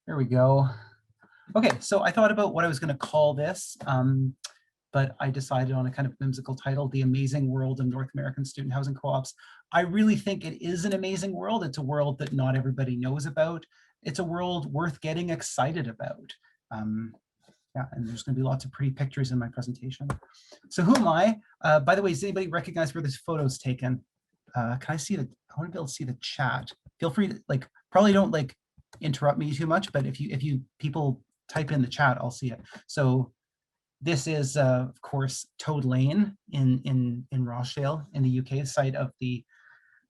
There we go. Okay, so I thought about what I was going to call this, but I decided on a kind of whimsical title, The Amazing World of North American Student Housing Co-ops. I really think it is an amazing world. It's a world that not everybody knows about. It's a world worth getting excited about. Yeah, and there's going to be lots of pretty pictures in my presentation. So who am I? By the way, does anybody recognize where this photo is taken? Can I see the, I want to be able to see the chat. Feel free to probably don't interrupt me too much, but if you people type in the chat, I'll see it. So this is, of course, Toad Lane in Rochdale in the UK, site of the,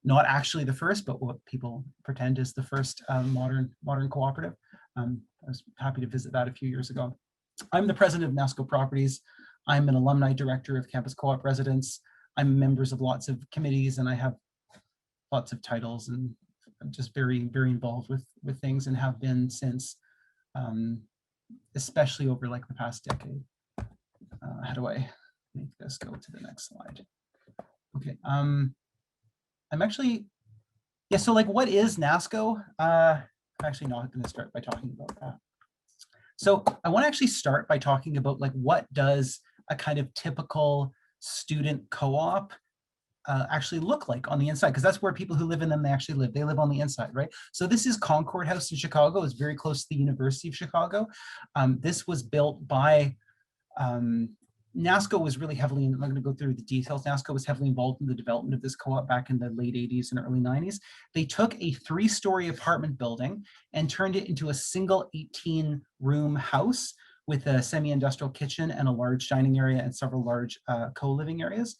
not actually the first, but what people pretend is the first modern cooperative. I was happy to visit that a few years ago. I'm the president of NASCO Properties. I'm an alumni director of Campus Co-op Residents. I'm members of lots of committees, and I have lots of titles, and I'm just very, very involved with things, and have been since, especially over the past decade. How do I make this go to the next slide? Okay, I'm actually, yeah, so what is NASCO? I'm actually not going to start by talking about that. So I want to actually start by talking about what does a kind of typical student co-op actually look like on the inside, because that's where people who live in them, they actually live. They live on the inside, right? So this is Concord House in Chicago. It's very close to the University of Chicago. This was built by, NASCO was really heavily, I'm not going to go through the details, NASCO was heavily involved in the development of this co-op back in the late 80s and early 90s. They took a 3-story apartment building and turned it into a single 18-room house with a semi-industrial kitchen and a large dining area and several large co-living areas.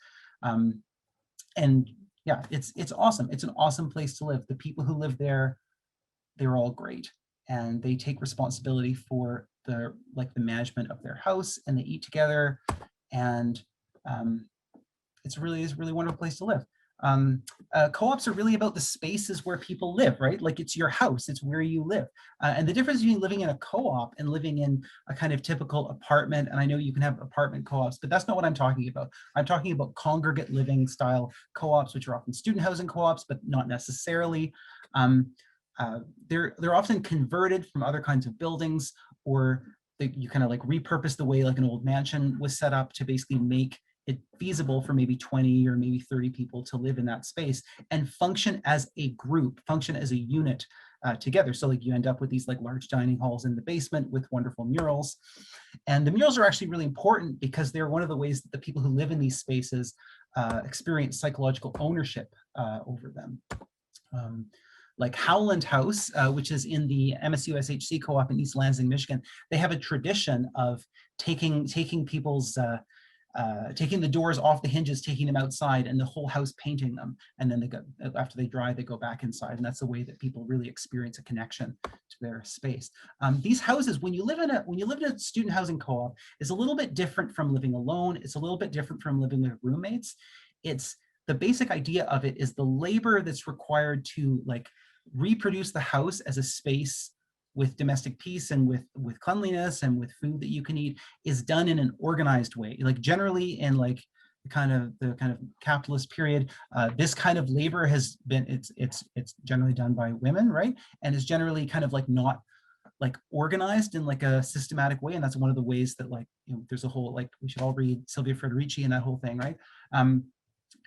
And yeah, it's awesome. It's an awesome place to live. The people who live there, they're all great, and they take responsibility for the management of their house, and they eat together, and it's a really wonderful place to live. Co-ops are really about the spaces where people live, right? It's your house, it's where you live. And the difference between living in a co-op and living in a kind of typical apartment, and I know you can have apartment co-ops, but that's not what I'm talking about. I'm talking about congregate living style co-ops, which are often student housing co-ops, but not necessarily. They're often converted from other kinds of buildings, or you kind of repurpose the way an old mansion was set up to basically make it feasible for maybe 20 or maybe 30 people to live in that space and function as a group, function as a unit together. So you end up with these large dining halls in the basement with wonderful murals. And the murals are actually really important because they're one of the ways that the people who live in these spaces experience psychological ownership over them. Howland House, which is in the MSU SHC co-op in East Lansing, Michigan, they have a tradition of taking people's taking the doors off the hinges, taking them outside, and the whole house painting them. And then after they dry, they go back inside. And that's the way that people really experience a connection to their space. These houses, when you live in a student housing co-op, is a little bit different from living alone. It's a little bit different from living with roommates. It's the basic idea of it is the labor that's required to reproduce the house as a space with domestic peace and with cleanliness and with food that you can eat is done in an organized way. Generally in the kind of capitalist period, this kind of labor has been, it's generally done by women, right? And is generally kind of not organized in a systematic way. And that's one of the ways that there's a whole, we should all read Silvia Federici and that whole thing, right?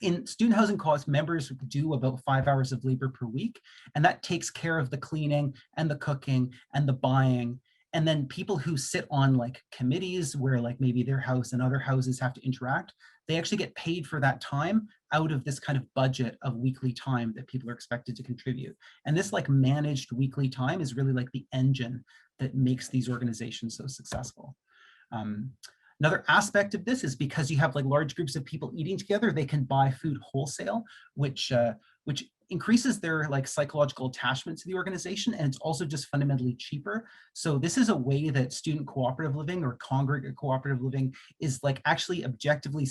In student housing co-ops, members do about 5 hours of labor per week, and that takes care of the cleaning and the cooking and the buying. And then people who sit on committees where maybe their house and other houses have to interact, they actually get paid for that time out of this kind of budget of weekly time that people are expected to contribute. And this managed weekly time is really the engine that makes these organizations so successful. Another aspect of this is because you have large groups of people eating together, they can buy food wholesale, which increases their psychological attachment to the organization, and it's also just fundamentally cheaper. So this is a way that student cooperative living or congregate cooperative living is actually objectively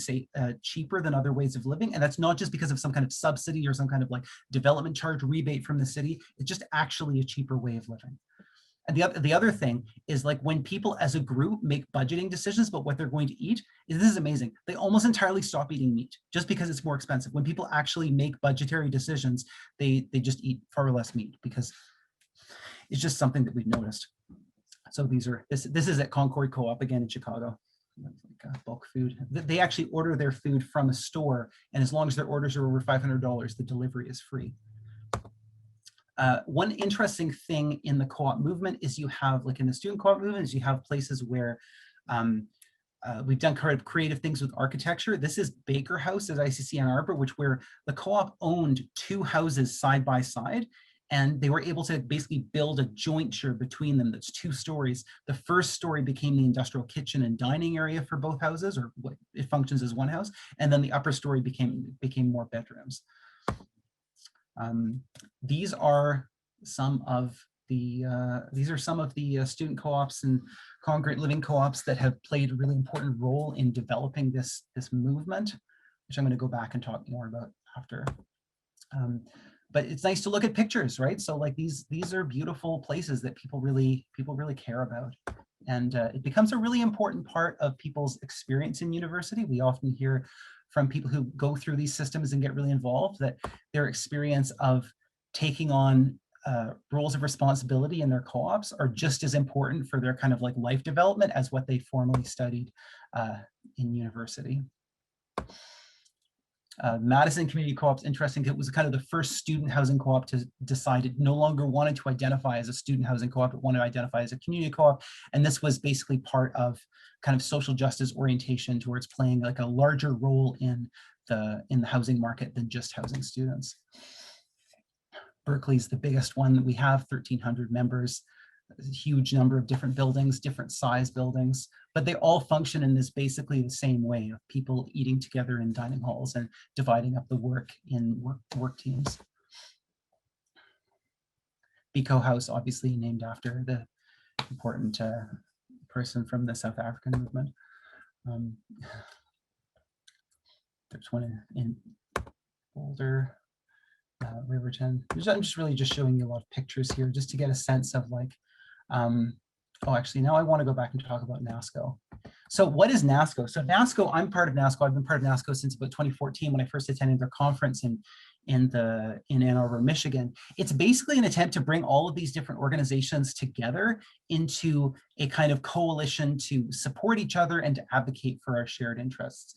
cheaper than other ways of living, and that's not just because of some kind of subsidy or some kind of development charge rebate from the city. It's just actually a cheaper way of living. And the other thing is when people as a group make budgeting decisions about what they're going to eat, this is amazing. They almost entirely stop eating meat just because it's more expensive. When people actually make budgetary decisions, they just eat far less meat because it's just something that we've noticed. So this is at Concord Co-op again in Chicago. Like bulk food. They actually order their food from a store, and as long as their orders are over $500, the delivery is free. One interesting thing in the co-op movement is you have, like in the student co-op movement, is you have places where we've done creative things with architecture. This is Baker House at ICC Ann Arbor, where the co-op owned 2 houses side by side, and they were able to basically build a jointure between them that's 2 stories. The first story became the industrial kitchen and dining area for both houses, or it functions as one house, and then the upper story became more bedrooms. These are some of the student co-ops and congregate living co-ops that have played a really important role in developing this movement, which I'm going to go back and talk more about after. But it's nice to look at pictures, right? So like these are beautiful places that people really care about, and it becomes a really important part of people's experience in university. We often hear from people who go through these systems and get really involved that their experience of taking on roles of responsibility in their co-ops are just as important for their kind of like life development as what they formally studied in university. Madison Community Co-op's interesting. It was kind of the first student housing co-op to decide it no longer wanted to identify as a student housing co-op, it wanted to identify as a community co-op. And this was basically part of kind of social justice orientation towards playing like a larger role in the housing market than just housing students. Berkeley's the biggest one that we have, 1,300 members. A huge number of different buildings, different size buildings, but they all function in this basically the same way of people eating together in dining halls and dividing up the work in work teams. Biko House, obviously named after the important person from the South African movement. There's one in Boulder, Riverton. I'm just really just showing you a lot of pictures here just to get a sense of like, oh, actually, now I want to go back and talk about NASCO. So what is NASCO? So NASCO, I'm part of NASCO. I've been part of NASCO since about 2014 when I first attended their conference in Ann Arbor, Michigan. It's basically an attempt to bring all of these different organizations together into a kind of coalition to support each other and to advocate for our shared interests.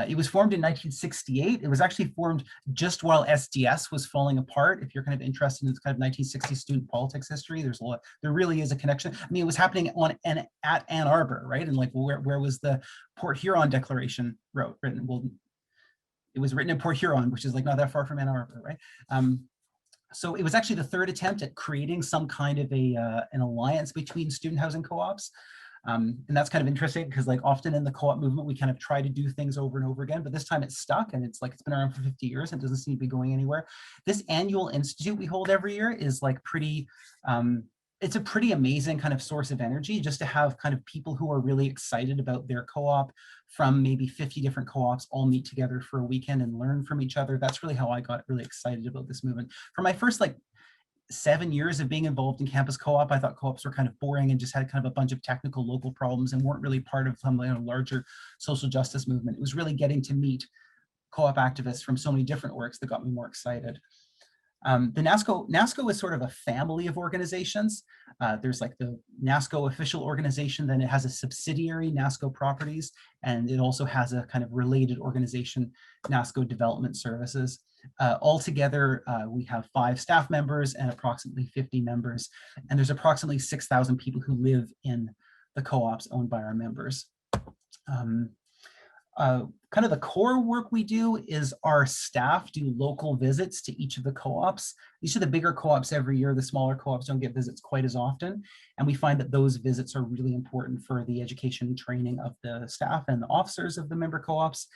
It was formed in 1968. It was actually formed just while SDS was falling apart. If you're kind of interested in this kind of 1960s student politics history, there really is a connection. I mean, it was happening at Ann Arbor, right? And like, where was the Port Huron Declaration written? Well, it was written in Port Huron, which is like not that far from Ann Arbor, right? So it was actually the third attempt at creating some kind of an alliance between student housing co-ops. And that's kind of interesting because like often in the co-op movement, we kind of try to do things over and over again, but this time it's stuck and it's like, it's been around for 50 years and it doesn't seem to be going anywhere. This annual institute we hold every year is like pretty, it's a pretty amazing kind of source of energy just to have kind of people who are really excited about their co-op from maybe 50 different co-ops all meet together for a weekend and learn from each other. That's really how I got really excited about this movement. For my first like 7 years of being involved in campus co-op, I thought co-ops were kind of boring and just had kind of a bunch of technical local problems and weren't really part of some larger social justice movement. It was really getting to meet co-op activists from so many different orgs that got me more excited. The NASCO is sort of a family of organizations. There's like the NASCO official organization, then it has a subsidiary, NASCO Properties, and it also has a kind of related organization, NASCO Development Services. Altogether, we have 5 staff members and approximately 50 members, and there's approximately 6,000 people who live in the co-ops owned by our members. Kind of the core work we do is our staff do local visits to each of the co-ops. Each of the bigger co-ops every year, the smaller co-ops don't get visits quite as often. And we find that those visits are really important for the education and training of the staff and the officers of the member co-ops.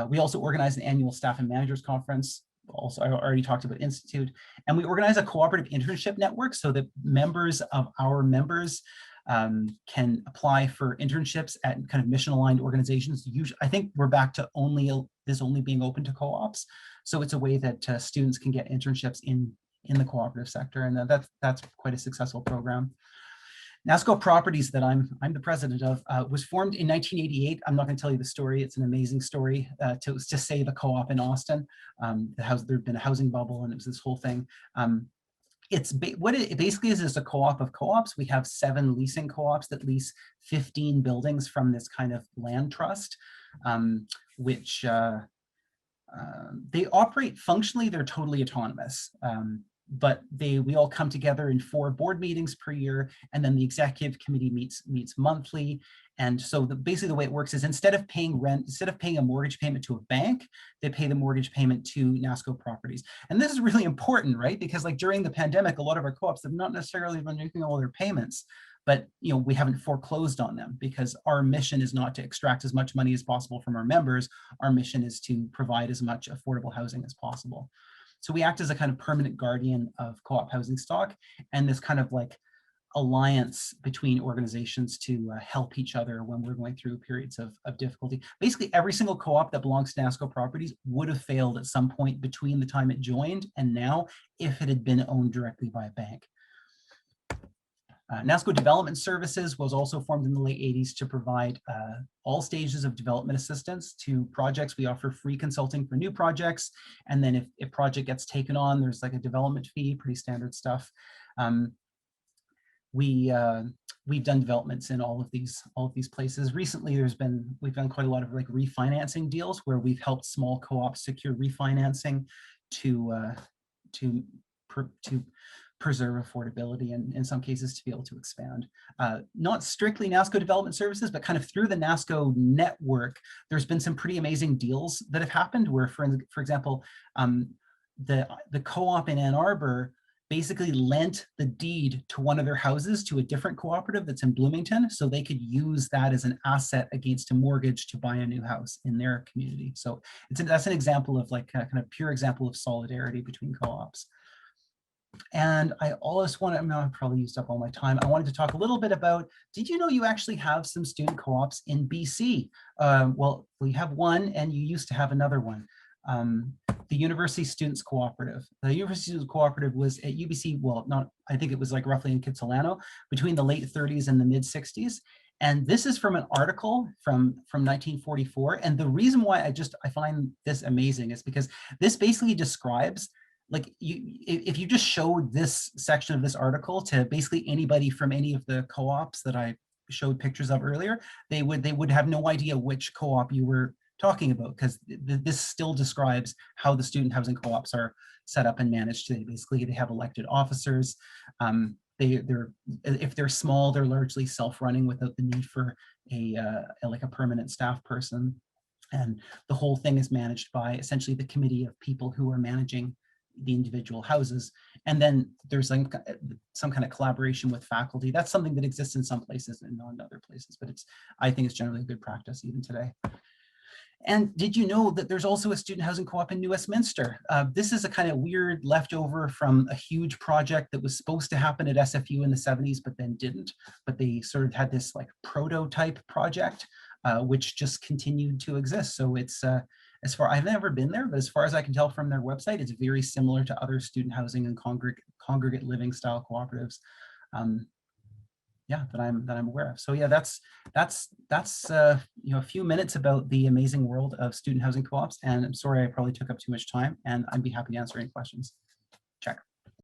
We also organize an annual staff and managers conference. Also, I already talked about Institute. And we organize a cooperative internship network so that members of our members can apply for internships at kind of mission-aligned organizations. Usually, I think we're back to this only being open to co-ops. So it's a way that students can get internships in the cooperative sector, and that's quite a successful program. NASCO Properties, that I'm the president of, was formed in 1988. I'm not going to tell you the story. It's an amazing story to save a co-op in Austin. There'd been a housing bubble, and it was this whole thing. what it basically is a co-op of co-ops. We have 7 leasing co-ops that lease 15 buildings from this kind of land trust, which they operate functionally, they're totally autonomous. But we all come together in 4 board meetings per year, and then the executive committee meets monthly. And so basically the way it works is instead of paying rent, instead of paying a mortgage payment to a bank, they pay the mortgage payment to NASCO-Properties. And this is really important, right? Because like during the pandemic, a lot of our co-ops have not necessarily been making all their payments, but we haven't foreclosed on them, because our mission is not to extract as much money as possible from our members. Our mission is to provide as much affordable housing as possible. So we act as a kind of permanent guardian of co-op housing stock, and this kind of like alliance between organizations to help each other when we're going through periods of difficulty. Basically, every single co-op that belongs to NASCO-Properties would have failed at some point between the time it joined and now if it had been owned directly by a bank. NASCO Development Services was also formed in the late 80s to provide all stages of development assistance to projects. We offer free consulting for new projects. And then if a project gets taken on, there's like a development fee, pretty standard stuff. We've done developments in all of these places. Recently, we've done quite a lot of like refinancing deals where we've helped small co-ops secure refinancing to preserve affordability and in some cases to be able to expand. Not strictly NASCO Development Services, but kind of through the NASCO network, there's been some pretty amazing deals that have happened where, for example, the co-op in Ann Arbor basically lent the deed to one of their houses to a different cooperative that's in Bloomington, so they could use that as an asset against a mortgage to buy a new house in their community. So that's an example of like a kind of pure example of solidarity between co-ops. And I always want to, I've probably used up all my time. I wanted to talk a little bit about, did you know you actually have some student co-ops in BC? Well, we have one and you used to have another one. The University Students Cooperative. The University Students Cooperative was at UBC, well, I think it was like roughly in Kitsilano, between the late 30s and the mid 60s. And this is from an article from 1944. And the reason why I find this amazing is because this basically describes, like, if you just showed this section of this article to basically anybody from any of the co-ops that I showed pictures of earlier, they would have no idea which co-op you were talking about, because this still describes how the student housing co-ops are set up and managed today. Basically, they have elected officers. If they're small, they're largely self-running without the need for like a permanent staff person. And the whole thing is managed by essentially the committee of people who are managing the individual houses. And then there's like some kind of collaboration with faculty. That's something that exists in some places and not in other places, but I think it's generally a good practice even today. And did you know that there's also a student housing co-op in New Westminster? This is a kind of weird leftover from a huge project that was supposed to happen at SFU in the 70s, but then didn't. But they sort of had this like prototype project, which just continued to exist. So it's, I've never been there, but as far as I can tell from their website, it's very similar to other student housing and congregate living style cooperatives. Yeah, that I'm aware of. So yeah, that's a few minutes about the amazing world of student housing co-ops. And I'm sorry I probably took up too much time, and I'd be happy to answer any questions. Check.